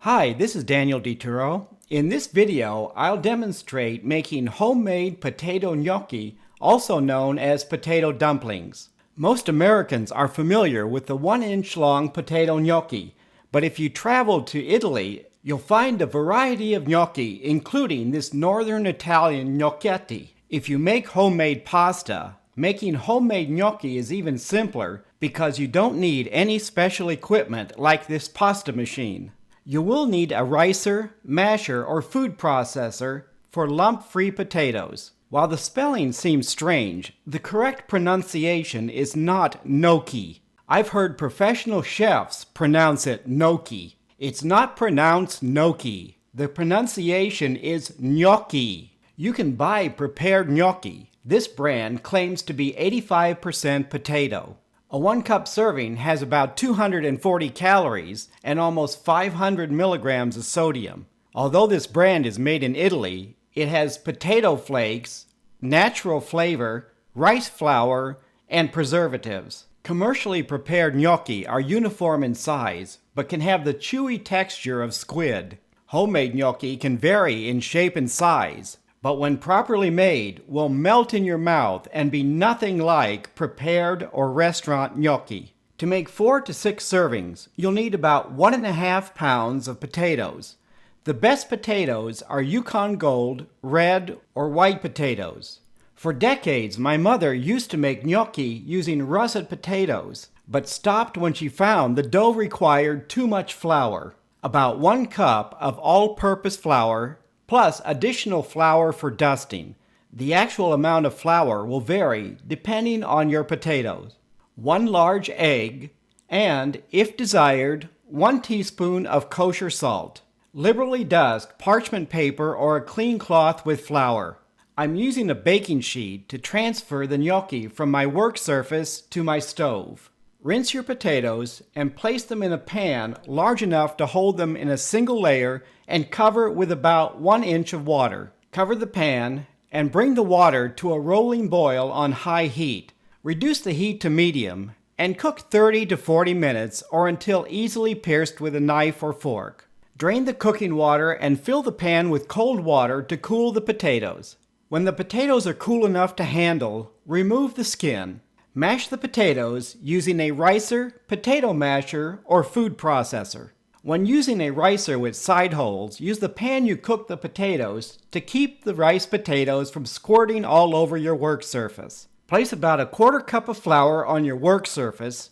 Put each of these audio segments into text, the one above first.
Hi, this is Daniel DiTuro. In this video, I'll demonstrate making homemade potato gnocchi, also known as potato dumplings. Most Americans are familiar with the 1-inch long potato gnocchi, but if you travel to Italy, you'll find a variety of gnocchi, including this northern Italian gnocchetti. If you make homemade pasta, making homemade gnocchi is even simpler because you don't need any special equipment like this pasta machine. You will need a ricer, masher, or food processor for lump-free potatoes. While the spelling seems strange, the correct pronunciation is not gnocchi. I've heard professional chefs pronounce it gnocchi. It's not pronounced gnocchi. The pronunciation is gnocchi. You can buy prepared gnocchi. This brand claims to be 85% potato. A 1-cup serving has about 240 calories and almost 500 milligrams of sodium. Although this brand is made in Italy, it has potato flakes, natural flavor, rice flour, and preservatives. Commercially prepared gnocchi are uniform in size, but can have the chewy texture of squid. Homemade gnocchi can vary in shape and size, but when properly made, will melt in your mouth and be nothing like prepared or restaurant gnocchi. To make 4 to 6 servings, you'll need about 1.5 pounds of potatoes. The best potatoes are Yukon Gold, red, or white potatoes. For decades, my mother used to make gnocchi using russet potatoes, but stopped when she found the dough required too much flour. About 1 cup of all-purpose flour, plus additional flour for dusting. The actual amount of flour will vary depending on your potatoes. 1 large egg, and, if desired, 1 teaspoon of kosher salt. Liberally dust parchment paper or a clean cloth with flour. I'm using a baking sheet to transfer the gnocchi from my work surface to my stove. Rinse your potatoes and place them in a pan large enough to hold them in a single layer and cover with about 1 inch of water. Cover the pan and bring the water to a rolling boil on high heat. Reduce the heat to medium and cook 30 to 40 minutes or until easily pierced with a knife or fork. Drain the cooking water and fill the pan with cold water to cool the potatoes. When the potatoes are cool enough to handle, remove the skin. Mash the potatoes using a ricer, potato masher, or food processor. When using a ricer with side holes, use the pan you cook the potatoes to keep the rice potatoes from squirting all over your work surface. Place about 1/4 cup of flour on your work surface,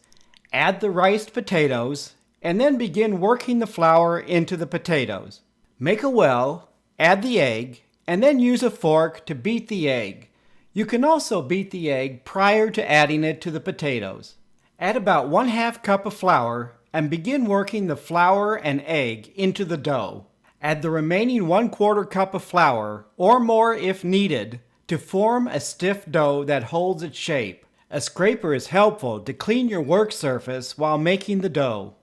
add the riced potatoes, and then begin working the flour into the potatoes. Make a well, add the egg, and then use a fork to beat the egg. You can also beat the egg prior to adding it to the potatoes. Add about 1/2 cup of flour and begin working the flour and egg into the dough. Add the remaining 1/4 cup of flour, or more if needed, to form a stiff dough that holds its shape. A scraper is helpful to clean your work surface while making the dough.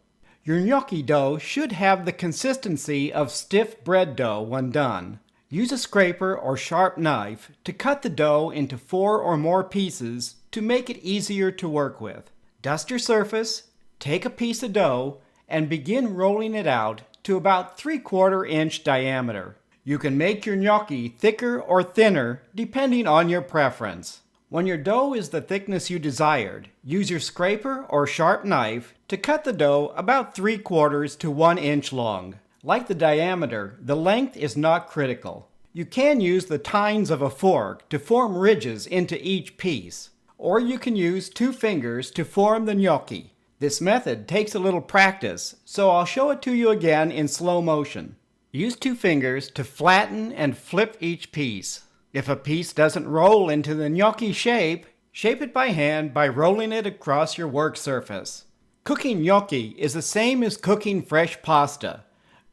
Your gnocchi dough should have the consistency of stiff bread dough when done. Use a scraper or sharp knife to cut the dough into 4 or more pieces to make it easier to work with. Dust your surface, take a piece of dough, and begin rolling it out to about 3/4 inch diameter. You can make your gnocchi thicker or thinner depending on your preference. When your dough is the thickness you desired, use your scraper or sharp knife to cut the dough about 3/4 to 1 inch long. Like the diameter, the length is not critical. You can use the tines of a fork to form ridges into each piece, or you can use 2 fingers to form the gnocchi. This method takes a little practice, so I'll show it to you again in slow motion. Use 2 fingers to flatten and flip each piece. If a piece doesn't roll into the gnocchi shape, shape it by hand by rolling it across your work surface. Cooking gnocchi is the same as cooking fresh pasta.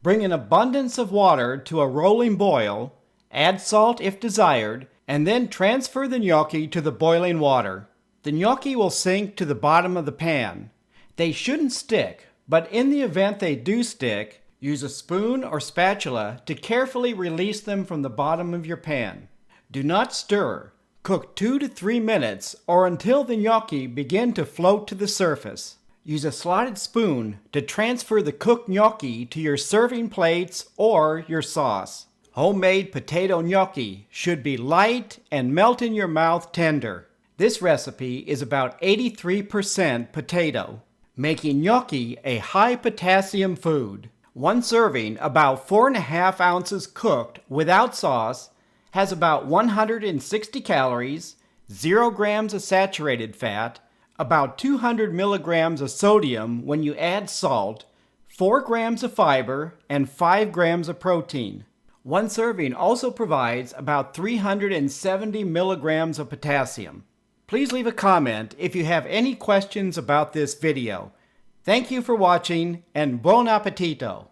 Bring an abundance of water to a rolling boil, add salt if desired, and then transfer the gnocchi to the boiling water. The gnocchi will sink to the bottom of the pan. They shouldn't stick, but in the event they do stick, use a spoon or spatula to carefully release them from the bottom of your pan. Do not stir. Cook 2 to 3 minutes or until the gnocchi begin to float to the surface. Use a slotted spoon to transfer the cooked gnocchi to your serving plates or your sauce. Homemade potato gnocchi should be light and melt in your mouth tender. This recipe is about 83% potato, making gnocchi a high potassium food. One serving, about 4.5 ounces cooked without sauce, has about 160 calories, 0 grams of saturated fat, about 200 milligrams of sodium when you add salt, 4 grams of fiber, and 5 grams of protein. One serving also provides about 370 milligrams of potassium. Please leave a comment if you have any questions about this video. Thank you for watching, and buon appetito!